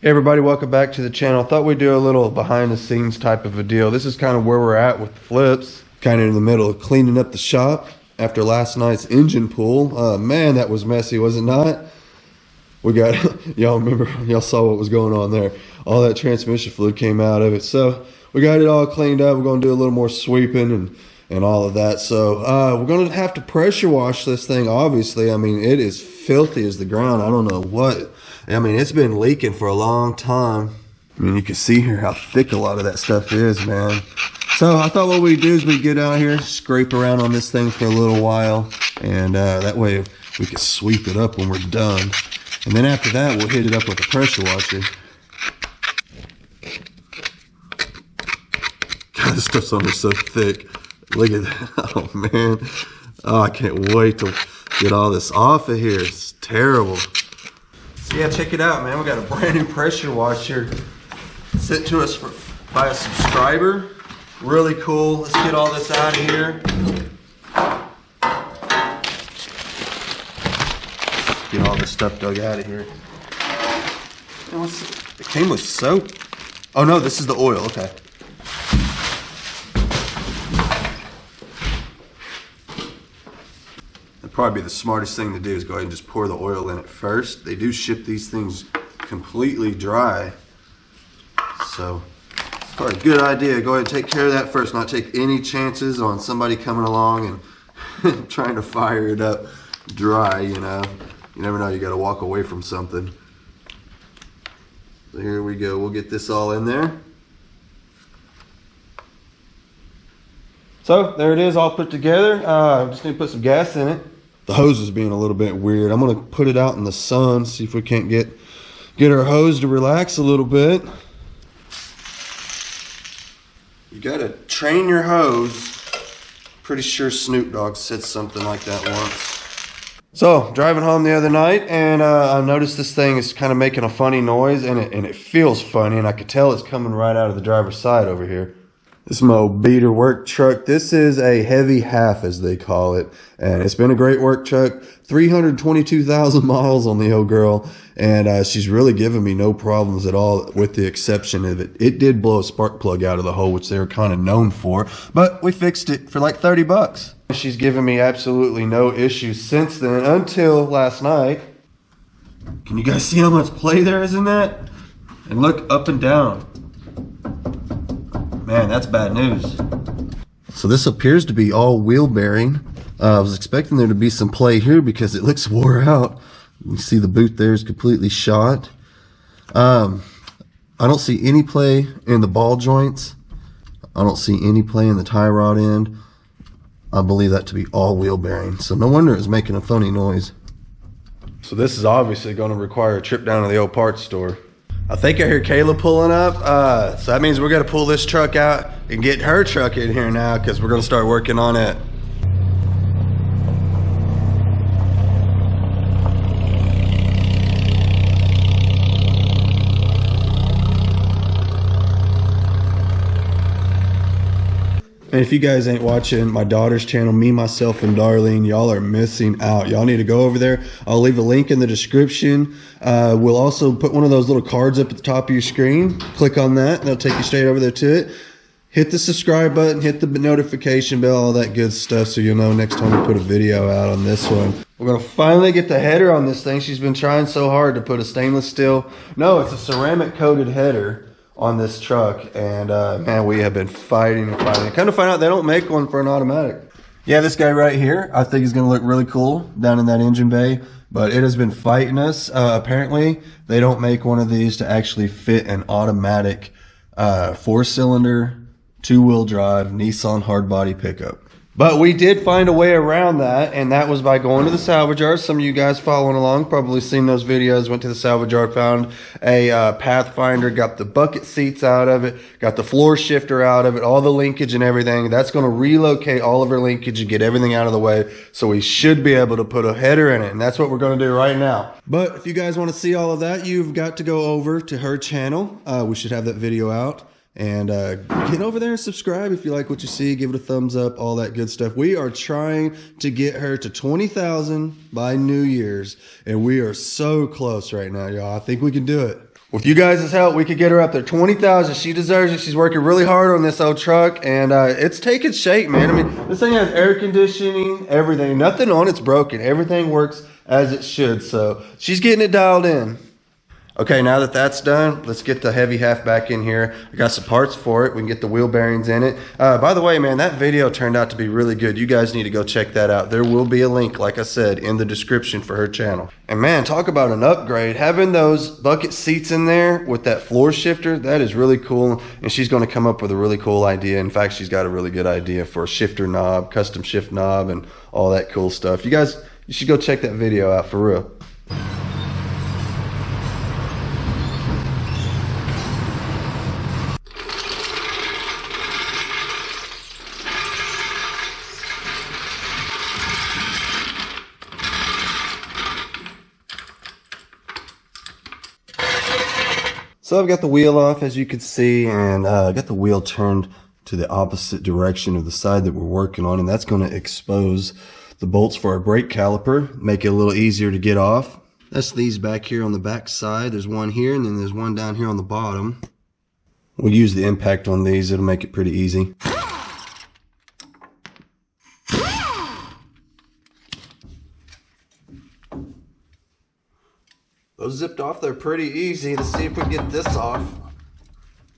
Hey everybody, welcome back to the channel. Thought we'd do a little behind the scenes type of a deal. This is kind of where we're at with the flips. Kind of in the middle of cleaning up the shop after last night's engine pull. Man, that was messy, was it not? We got, y'all saw what was going on there. All that transmission fluid came out of it. So we got it all cleaned up. We're going to do a little more sweeping and all of that. So we're going to have to pressure wash this thing, obviously. I mean, it is filthy as the ground. I don't know what. I mean, it's been leaking for a long time. I mean, you can see here how thick a lot of that stuff is, man. So I thought what we'd do is we'd get out here, scrape around on this thing for a little while, and that way we can sweep it up when we're done. And then after that, we'll hit it up with a pressure washer. God, this stuff's on there so thick. Look at that. Oh, man. Oh, I can't wait to get all this off of here. It's terrible. So yeah, check it out, man. We got a brand new pressure washer sent to us by a subscriber. Really cool. Let's get all this out of here. Get all this stuff dug out of here. It came with soap. Oh no, this is the oil. Okay. Probably the smartest thing to do is go ahead and just pour the oil in it first. They do ship these things completely dry, so it's probably a good idea. Go ahead and take care of that first, not take any chances on somebody coming along and trying to fire it up dry. You know, you never know, you got to walk away from something. So here we go. We'll get this all in there. So there it is, all put together. Just need to put some gas in it. The hose is being a little bit weird. I'm gonna put it out in the sun, see if we can't get our hose to relax a little bit. You gotta train your hose. Pretty sure Snoop Dogg said something like that once. So driving home the other night, and I noticed this thing is kind of making a funny noise, and it feels funny, and I could tell it's coming right out of the driver's side over here. This is my beater work truck. This is a heavy half, as they call it, and it's been a great work truck. 322,000 miles on the old girl, and she's really given me no problems at all, with the exception of it did blow a spark plug out of the hole, which they were kind of known for, but we fixed it for like 30 bucks. She's given me absolutely no issues since then until last night. Can you guys see how much play there is in that? And look up and down. Man, that's bad news. So this appears to be all wheel bearing. I was expecting there to be some play here because it looks wore out. You see the boot there is completely shot. I don't see any play in the ball joints. I don't see any play in the tie rod end. I believe that to be all wheel bearing. So no wonder it's making a funny noise. So this is obviously going to require a trip down to the old parts store. I think I hear Kayla pulling up, so that means we're gonna pull this truck out and get her truck in here now, because we're gonna start working on it. And if you guys ain't watching my daughter's channel, Me, Myself, and Darlene, y'all are missing out. Y'all need to go over there. I'll leave a link in the description. We'll also put one of those little cards up at the top of your screen. Click on that, and it'll take you straight over there to it. Hit the subscribe button, hit the notification bell, all that good stuff, so you'll know next time we put a video out on this one. We're gonna finally get the header on this thing. She's been trying so hard to put a stainless steel, no, it's a ceramic coated header on this truck, and man, we have been fighting and fighting. Kind of find out they don't make one for an automatic. Yeah, this guy right here, I think is going to look really cool down in that engine bay, but it has been fighting us. Apparently, they don't make one of these to actually fit an automatic 4-cylinder, 2-wheel drive Nissan hardbody pickup. But we did find a way around that, and that was by going to the salvage yard. Some of you guys following along probably seen those videos. Went to the salvage yard, found a Pathfinder, got the bucket seats out of it, got the floor shifter out of it, all the linkage and everything. That's going to relocate all of our linkage and get everything out of the way, so we should be able to put a header in it, and that's what we're going to do right now. But if you guys want to see all of that, you've got to go over to her channel. We should have that video out. And get over there and subscribe if you like what you see. Give it a thumbs up, all that good stuff. We are trying to get her to 20,000 by New Year's, and we are so close right now, y'all. I think we can do it. With you guys' help, we could get her up there. 20,000. She deserves it. She's working really hard on this old truck, and it's taking shape, man. I mean, this thing has air conditioning, everything. Nothing on it's broken. Everything works as it should. So she's getting it dialed in. Okay, now that that's done, let's get the heavy half back in here. I got some parts for it. We can get the wheel bearings in it. By the way, man, that video turned out to be really good. You guys need to go check that out. There will be a link, like I said, in the description for her channel. And man, talk about an upgrade. Having those bucket seats in there with that floor shifter, that is really cool. And she's going to come up with a really cool idea. In fact, she's got a really good idea for a shifter knob, custom shift knob, and all that cool stuff. You guys, you should go check that video out for real. So I've got the wheel off, as you can see, and got the wheel turned to the opposite direction of the side that we're working on, and that's going to expose the bolts for our brake caliper, make it a little easier to get off. That's these back here on the back side. There's one here, and then there's one down here on the bottom. We'll use the impact on these. It'll make it pretty easy. Those zipped off there pretty easy. Let's see if we can get this off.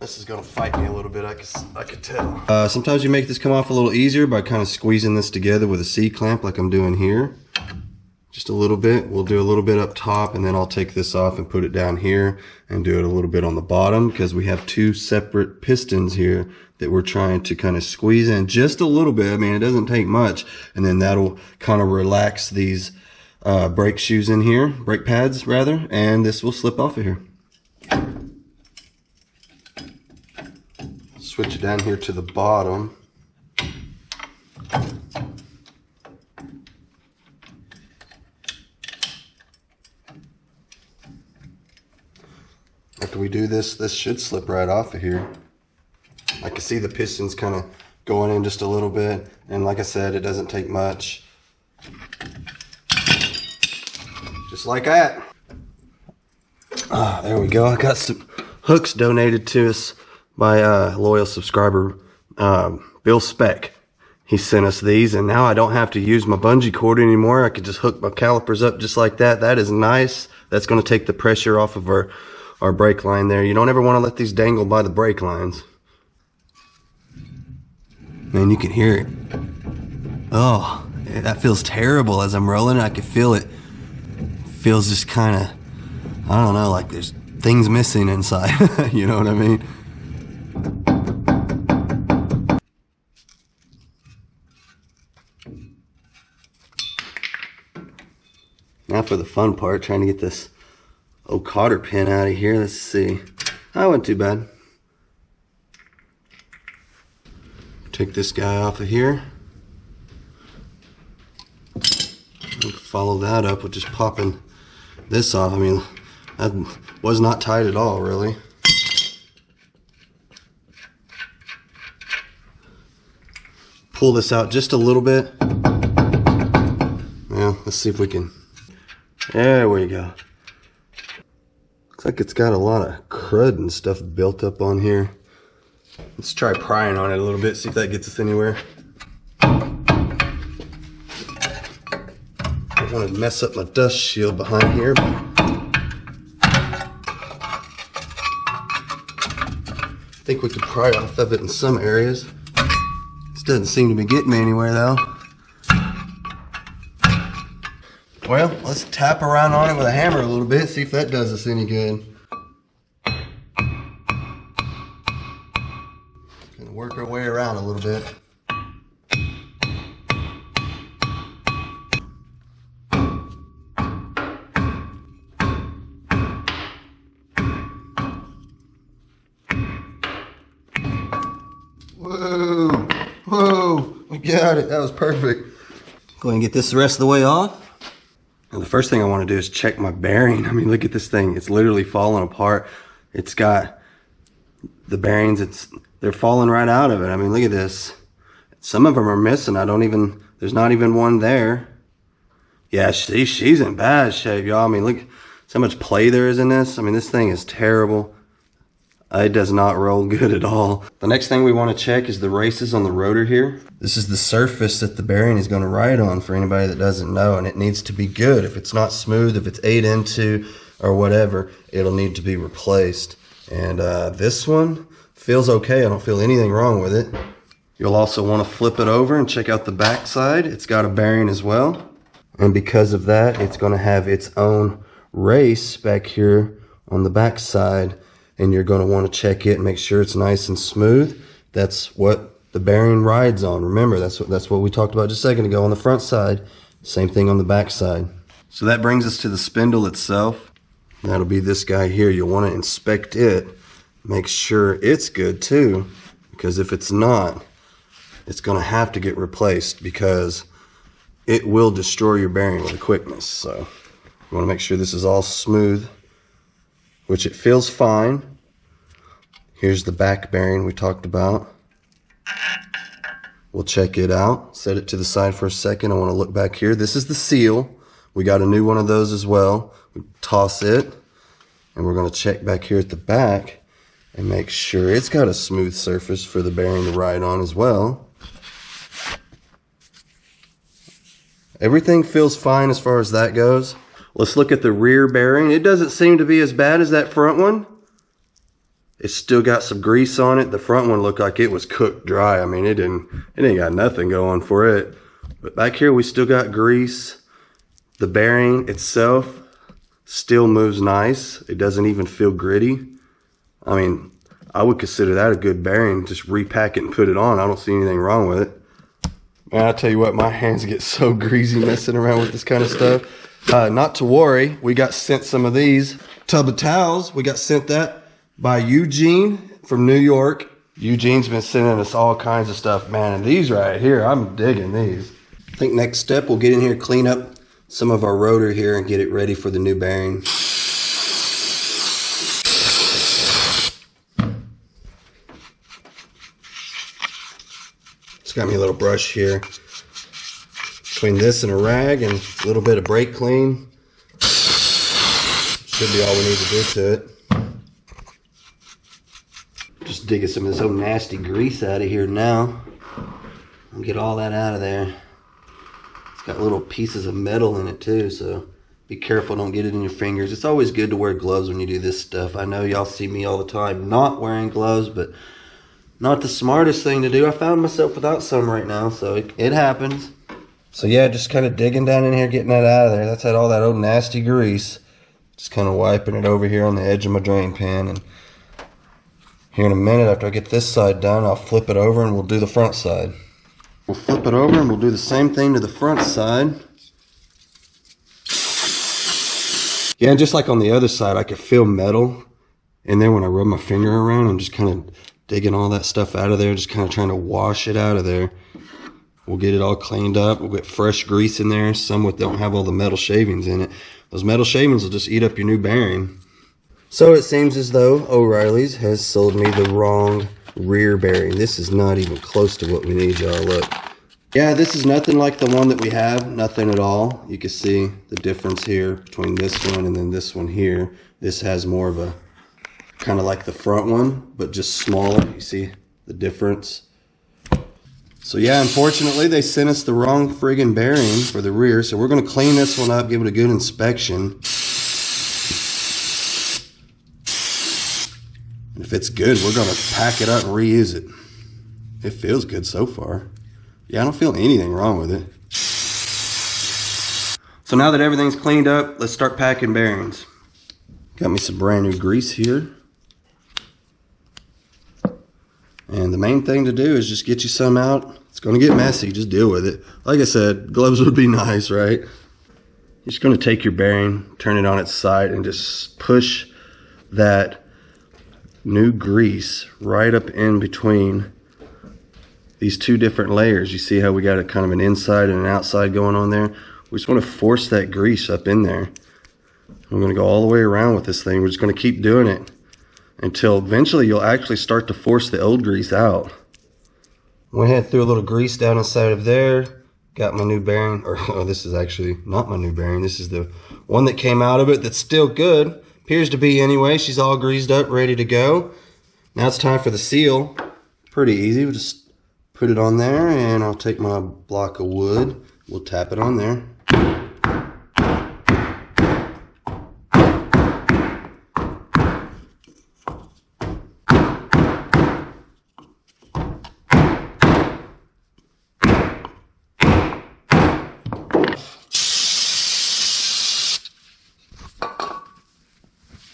This is gonna fight me a little bit, I could tell. Sometimes you make this come off a little easier by kind of squeezing this together with a C-clamp like I'm doing here. Just a little bit. We'll do a little bit up top, and then I'll take this off and put it down here and do it a little bit on the bottom, because we have two separate pistons here that we're trying to kind of squeeze in just a little bit. I mean, it doesn't take much, and then that'll kind of relax these brake shoes in here, brake pads rather, and this will slip off of here. Switch it down here to the bottom. After we do this, this should slip right off of here. I can see the pistons kind of going in just a little bit, and like I said, it doesn't take much. Just like that. There we go. I got some hooks donated to us by a loyal subscriber, Bill Speck. He sent us these, and now I don't have to use my bungee cord anymore. I could just hook my calipers up just like that. That is nice. That's going to take the pressure off of our brake line there. You don't ever want to let these dangle by the brake lines. Man, you can hear it. Oh, that feels terrible as I'm rolling. I can feel it. Feels just kind of, I don't know, like there's things missing inside. You know what I mean? Now for the fun part, trying to get this old cotter pin out of here. Let's see. That wasn't too bad. Take this guy off of here. Follow that up with just popping this off. I mean, that was not tight at all, really. Pull this out just a little bit. Yeah, let's see if we can. There we go. Looks like it's got a lot of crud and stuff built up on here. Let's try prying on it a little bit, see if that gets us anywhere. I don't want to mess up my dust shield behind here. I think we could pry off of it in some areas. This doesn't seem to be getting me anywhere though. Well, let's tap around on it with a hammer a little bit, see if that does us any good. Gonna work our way around a little bit. Whoa, whoa, we got it. That was perfect. Go ahead and get this the rest of the way off. And the first thing I want to do is check my bearing. I mean, look at this thing. It's literally falling apart. It's got the bearings, they're falling right out of it. I mean, look at this. Some of them are missing. There's not even one there. Yeah, she's in bad shape, y'all. I mean, look how much play there is in this. I mean, this thing is terrible. It does not roll good at all. The next thing we want to check is the races on the rotor here. This is the surface that the bearing is going to ride on, for anybody that doesn't know, and it needs to be good. If it's not smooth, if it's ate into or whatever, it'll need to be replaced. And this one feels okay. I don't feel anything wrong with it. You'll also want to flip it over and check out the back side. It's got a bearing as well. And because of that, it's going to have its own race back here on the back side. And you're going to want to check it and make sure it's nice and smooth. That's what the bearing rides on. Remember, that's what we talked about just a second ago on the front side. Same thing on the back side. So that brings us to the spindle itself. That'll be this guy here. You'll want to inspect it. Make sure it's good too. Because if it's not, it's going to have to get replaced because it will destroy your bearing with a quickness. So you want to make sure this is all smooth, which it feels fine. Here's the back bearing we talked about. We'll check it out. Set it to the side for a second. I want to look back here. This is the seal. We got a new one of those as well. We toss it, and we're going to check back here at the back and make sure it's got a smooth surface for the bearing to ride on as well. Everything feels fine as far as that goes. Let's look at the rear bearing. It doesn't seem to be as bad as that front one. It's still got some grease on it. The front one looked like it was cooked dry. I mean, it ain't got nothing going for it. But back here, we still got grease. The bearing itself still moves nice. It doesn't even feel gritty. I mean, I would consider that a good bearing. Just repack it and put it on. I don't see anything wrong with it. Man, I tell you what, my hands get so greasy messing around with this kind of stuff. Not to worry, we got sent some of these tub of towels. We got sent that by Eugene from New York. Eugene's been sending us all kinds of stuff, man. And these right here, I'm digging these. I think next step, we'll get in here, clean up some of our rotor here and get it ready for the new bearing. Just got me a little brush here. Between this and a rag and a little bit of brake clean, should be all we need to do to it. Just digging some of this old nasty grease out of here now. And get all that out of there. It's got little pieces of metal in it too, so be careful, don't get it in your fingers. It's always good to wear gloves when you do this stuff. I know y'all see me all the time not wearing gloves, but not the smartest thing to do. I found myself without some right now, so it happens. So yeah, just kind of digging down in here, getting that out of there. That's had all that old nasty grease. Just kind of wiping it over here on the edge of my drain pan. And here in a minute, after I get this side done, I'll flip it over and we'll do the front side. We'll flip it over and we'll do the same thing to the front side. Yeah, and just like on the other side, I could feel metal in there when I rub my finger around. I'm just kind of digging all that stuff out of there, just kind of trying to wash it out of there. We'll get it all cleaned up. We'll get fresh grease in there. Some don't have all the metal shavings in it. Those metal shavings will just eat up your new bearing. So it seems as though O'Reilly's has sold me the wrong rear bearing. This is not even close to what we need, y'all. Look. Yeah, this is nothing like the one that we have. Nothing at all. You can see the difference here between this one and then this one here. This has more of a kind of like the front one, but just smaller. You see the difference? So yeah, unfortunately, they sent us the wrong friggin' bearing for the rear. So we're going to clean this one up, give it a good inspection. And if it's good, we're going to pack it up and reuse it. It feels good so far. Yeah, I don't feel anything wrong with it. So now that everything's cleaned up, let's start packing bearings. Got me some brand new grease here. And the main thing to do is just get you some out. It's going to get messy. Just deal with it. Like I said, gloves would be nice, right? You're just going to take your bearing, turn it on its side, and just push that new grease right up in between these two different layers. You see how we got a kind of an inside and an outside going on there? We just want to force that grease up in there. We're going to go all the way around with this thing. We're just going to keep doing it until eventually you'll actually start to force the old grease out. Went ahead and threw a little grease down inside of there. Got my new bearing, or oh, this is actually not my new bearing. This is the one that came out of it that's still good. Appears to be anyway. She's all greased up, ready to go. Now it's time for the seal. Pretty easy. We'll just put it on there, and I'll take my block of wood. We'll tap it on there.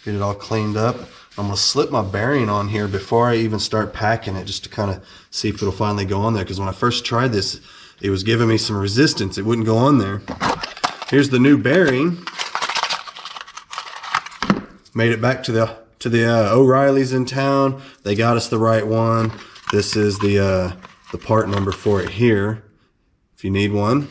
Get it all cleaned up. I'm going to slip my bearing on here before I even start packing it, just to kind of see if it'll finally go on there, because when I first tried this, it was giving me some resistance. It wouldn't go on there. Here's the new bearing. Made it back to the O'Reilly's in town. They got us the right one. This is the part number for it here, if you need one.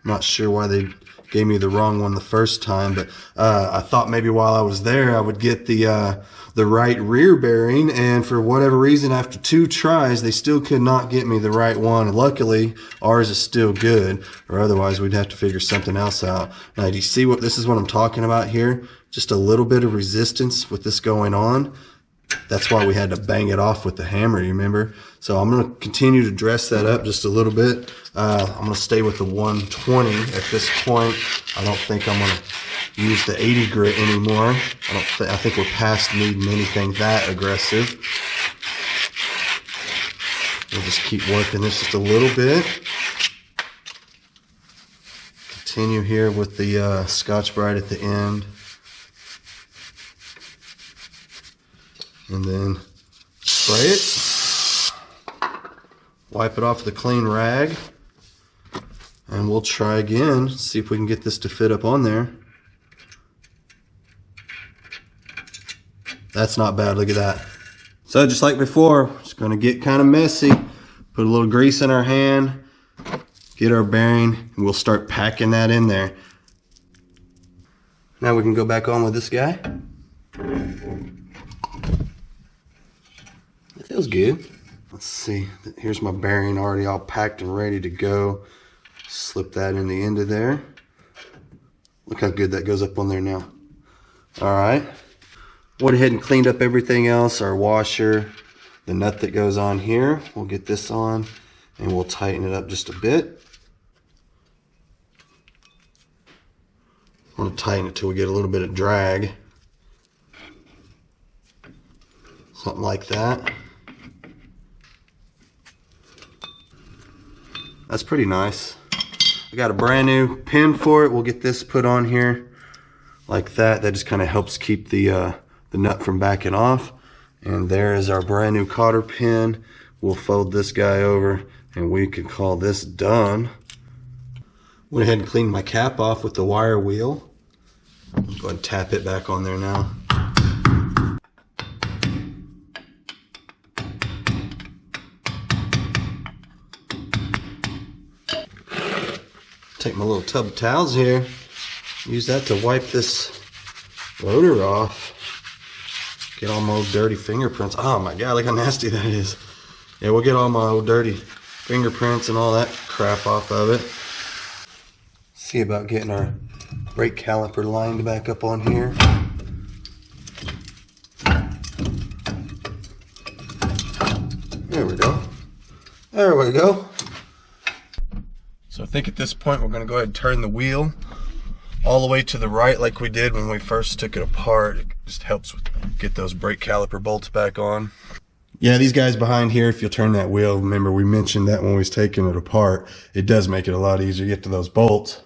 Not sure why they gave me the wrong one the first time, but I thought maybe while I was there I would get the right rear bearing, and for whatever reason, after 2 tries, they still could not get me the right one. And luckily, ours is still good, or otherwise we'd have to figure something else out. Now, do you see what this is what I'm talking about here? Just a little bit of resistance with this going on. That's why we had to bang it off with the hammer, you remember? So I'm going to continue to dress that up just a little bit. I'm going to stay with the 120 at this point. I don't think I'm going to use the 80 grit anymore. I think we're past needing anything that aggressive. We'll just keep working this just a little bit. Continue here with the Scotch-Brite at the end. And then spray it, wipe it off with a clean rag, and we'll try again, see if we can get this to fit up on there. That's not bad, look at that. So just like before, it's going to get kind of messy. Put a little grease in our hand, get our bearing, and we'll start packing that in there. Now we can go back on with this guy. Feels good. Let's see. Here's my bearing already all packed and ready to go. Slip that in the end of there. Look how good that goes up on there now. All right. Went ahead and cleaned up everything else. Our washer, the nut that goes on here. We'll get this on and we'll tighten it up just a bit. I want to tighten it till we get a little bit of drag. Something like that. That's pretty nice. I got a brand new pin for it. We'll get this put on here like that. That just kind of helps keep the nut from backing off. And there is our brand new cotter pin. We'll fold this guy over and we can call this done. Went ahead and cleaned my cap off with the wire wheel. Go ahead and tap it back on there now. Take my little tub of towels here, use that to wipe this rotor off. Get all my old dirty fingerprints. Oh my God, look how nasty that is. Yeah, we'll get all my old dirty fingerprints and all that crap off of it. See about getting our brake caliper lined back up on here. There we go. There we go. So I think at this point we're going to go ahead and turn the wheel all the way to the right like we did when we first took it apart. It just helps get those brake caliper bolts back on. Yeah, these guys behind here, if you'll turn that wheel, remember we mentioned that when we was taking it apart, it does make it a lot easier to get to those bolts.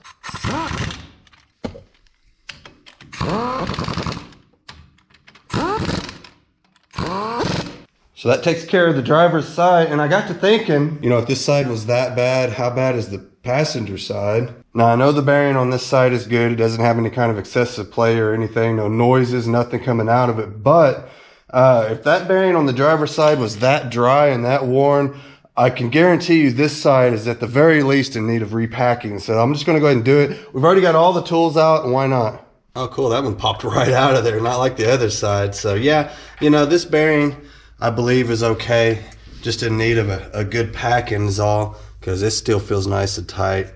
So that takes care of the driver's side, and I got to thinking, you know, if this side was that bad, how bad is the passenger side? Now, I know the bearing on this side is good. It doesn't have any kind of excessive play or anything, no noises, nothing coming out of it. But if that bearing on the driver's side was that dry and that worn, I can guarantee you this side is at the very least in need of repacking. So I'm just going to go ahead and do it. We've already got all the tools out, and why not? Oh, cool. That one popped right out of there, not like the other side. So, yeah, you know, this bearing, I believe, is okay. Just in need of a good packing is all, because it still feels nice and tight.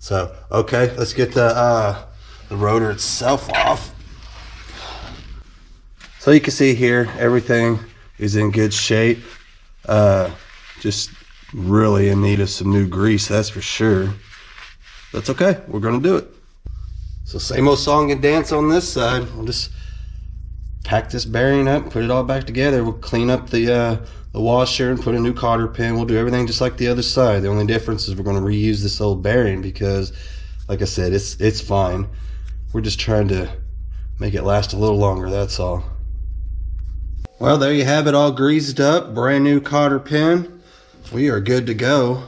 So, okay, let's get the rotor itself off. So you can see here, everything is in good shape. Just really in need of some new grease, that's for sure. That's okay, we're gonna do it. So same old song and dance on this side. We'll just pack this bearing up, put it all back together. We'll clean up the washer and put a new cotter pin. We'll do everything just like the other side. The only difference is we're gonna reuse this old bearing because, like I said, it's fine. We're just trying to make it last a little longer, that's all. Well, there you have it, all greased up, brand new cotter pin. We are good to go.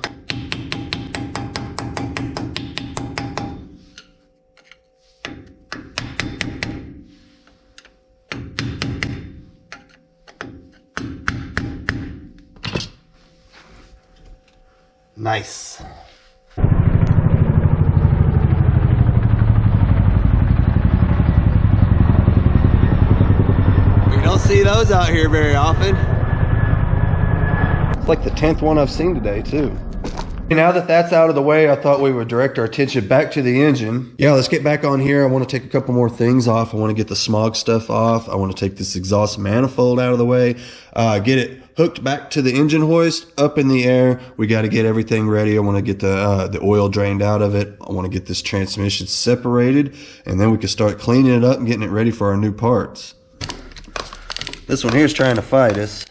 Nice. We don't see those out here very often. It's like the 10th one I've seen today too. Now that that's out of the way, I thought we would direct our attention back to the engine. Yeah, let's get back on here. I want to take a couple more things off. I want to get the smog stuff off. I want to take this exhaust manifold out of the way. Get it hooked back to the engine hoist, up in the air. We got to get everything ready. I want to get the oil drained out of it. I want to get this transmission separated, and then we can start cleaning it up and getting it ready for our new parts. This one here is trying to fight us.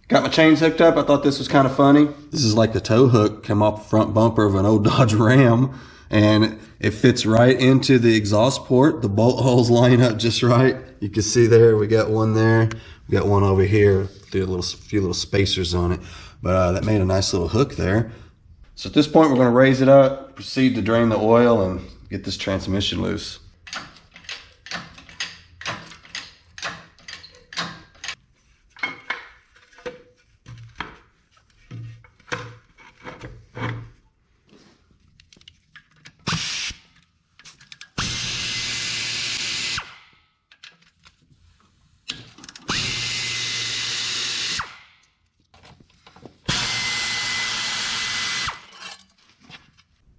Got my chains hooked up. I thought this was kind of funny. This is like the tow hook come off the front bumper of an old Dodge Ram, and it fits right into the exhaust port. The bolt holes line up just right. You can see there, we got one there. We got one over here, few little spacers on it. But that made a nice little hook there. So at this point, we're gonna raise it up, proceed to drain the oil and get this transmission loose.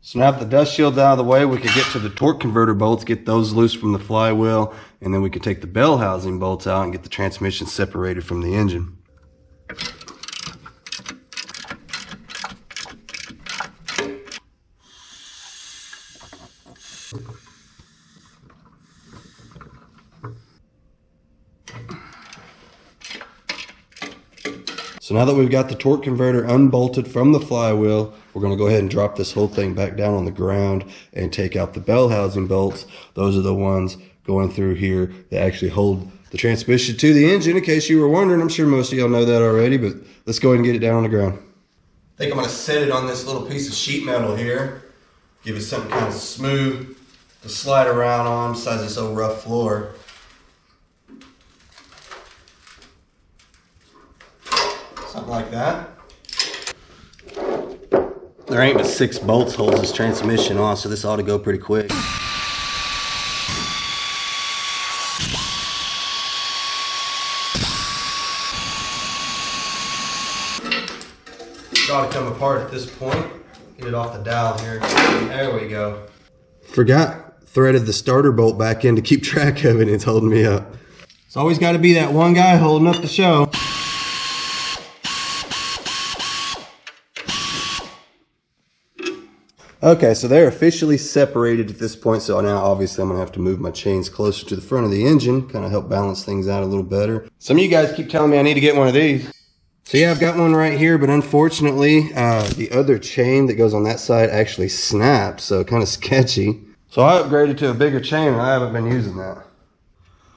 So now that the dust shield's out of the way, we can get to the torque converter bolts, get those loose from the flywheel, and then we can take the bell housing bolts out and get the transmission separated from the engine. So now that we've got the torque converter unbolted from the flywheel, we're going to go ahead and drop this whole thing back down on the ground and take out the bell housing bolts. Those are the ones going through here that actually hold the transmission to the engine, in case you were wondering. I'm sure most of y'all know that already, but let's go ahead and get it down on the ground. I think I'm going to set it on this little piece of sheet metal here. Give it something kind of smooth to slide around on besides this old rough floor. Something like that. There ain't but 6 bolts holds this transmission on, so this ought to go pretty quick. It ought to come apart at this point. Get it off the dowel here. There we go. Forgot, threaded the starter bolt back in to keep track of it. It's holding me up. It's always got to be that one guy holding up the show. Okay, so they're officially separated at this point, so now obviously I'm going to have to move my chains closer to the front of the engine, kind of help balance things out a little better. Some of you guys keep telling me I need to get one of these. So yeah, I've got one right here, but unfortunately, the other chain that goes on that side actually snapped, so kind of sketchy. So I upgraded to a bigger chain, and I haven't been using that.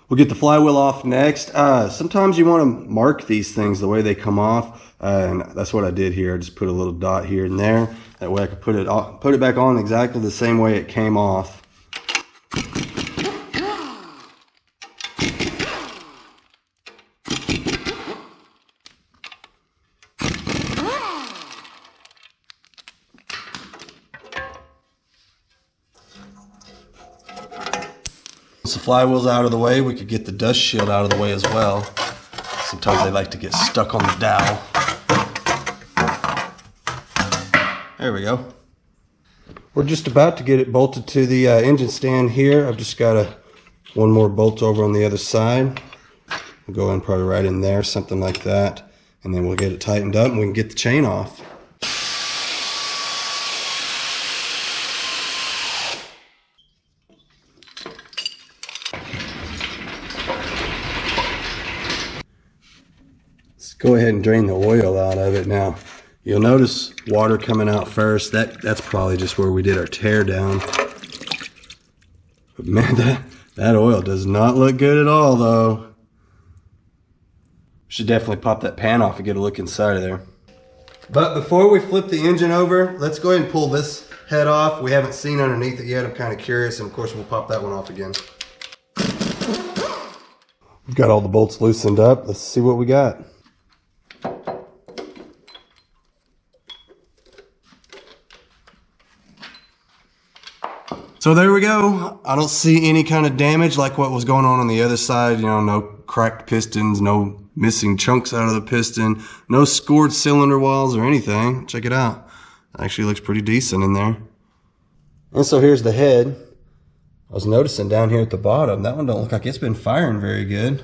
We'll get the flywheel off next. Sometimes you want to mark these things the way they come off, and that's what I did here. I just put a little dot here and there. That way I could put it back on exactly the same way it came off. Once the flywheel's out of the way, we could get the dust shield out of the way as well. Sometimes they like to get stuck on the dowel. There we go. We're just about to get it bolted to the engine stand here. I've just got one more bolt over on the other side. We'll go in probably right in there, something like that. And then we'll get it tightened up and we can get the chain off. Go ahead and drain the oil out of it. Now you'll notice water coming out first. That's probably just where we did our tear down. But man, that oil does not look good at all though. Should definitely pop that pan off and get a look inside of there. But before we flip the engine over, let's go ahead and pull this head off. We haven't seen underneath it yet. I'm kind of curious, and of course we'll pop that one off again. We've got all the bolts loosened up. Let's see what we got. So there we go. I don't see any kind of damage like what was going on the other side. You know, no cracked pistons, no missing chunks out of the piston, no scored cylinder walls or anything. Check it out. It actually looks pretty decent in there. And so here's the head. I was noticing down here at the bottom, that one don't look like it's been firing very good.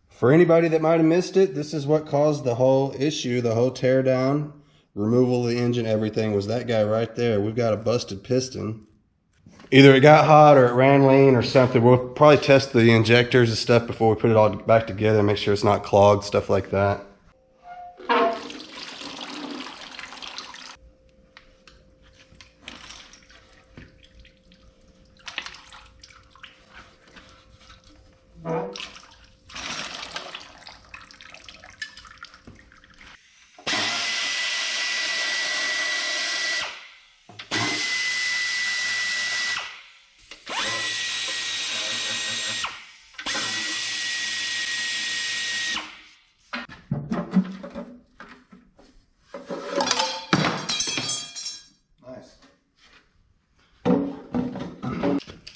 For anybody that might have missed it, this is what caused the whole issue, the whole tear down, removal of the engine, everything was that guy right there. We've got a busted piston. Either it got hot or it ran lean or something. We'll probably test the injectors and stuff before we put it all back together and make sure it's not clogged, stuff like that.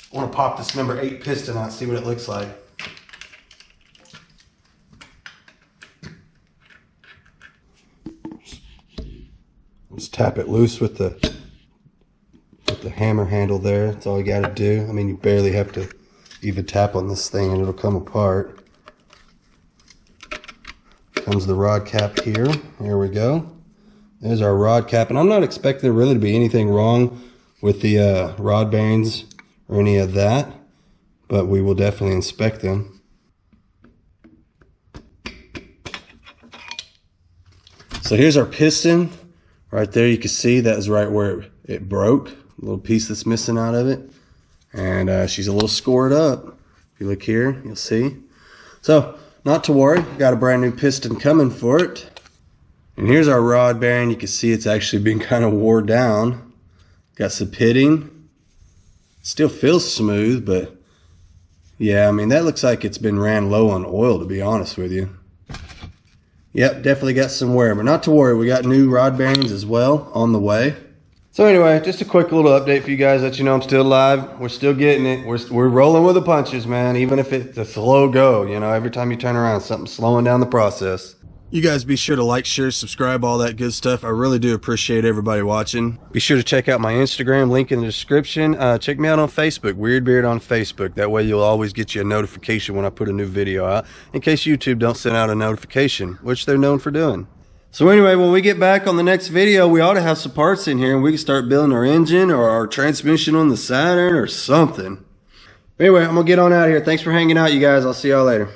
I want to pop this number 8 piston out, see what it looks like. Just tap it loose with the hammer handle there. That's all you got to do. I mean, you barely have to even tap on this thing and it'll come apart. Comes the rod cap here. Here we go. There's our rod cap, and I'm not expecting there really to be anything wrong with the rod bearings or any of that, but we will definitely inspect them. So here's our piston right there. You can see that is right where it broke, a little piece that's missing out of it, and she's a little scored up. If you look here, you'll see. So not to worry, got a brand new piston coming for it. And here's our rod bearing. You can see it's actually been kind of wore down. Got some pitting. Still feels smooth, but yeah, I mean, that looks like it's been ran low on oil, to be honest with you. Yep, definitely got some wear, but not to worry. We got new rod bearings as well on the way. So anyway, just a quick little update for you guys, let you know I'm still alive. We're still getting it. We're rolling with the punches, man, even if it's a slow go. You know, every time you turn around, something's slowing down the process. You guys be sure to like, share, subscribe, all that good stuff. I really do appreciate everybody watching. Be sure to check out my Instagram, link in the description. Check me out on Facebook, WeirdBeard on Facebook. That way you'll always get you a notification when I put a new video out, in case YouTube don't send out a notification, which they're known for doing. So anyway, when we get back on the next video, we ought to have some parts in here and we can start building our engine or our transmission on the Saturn or something. Anyway, I'm gonna get on out of here. Thanks for hanging out, you guys. I'll see y'all later.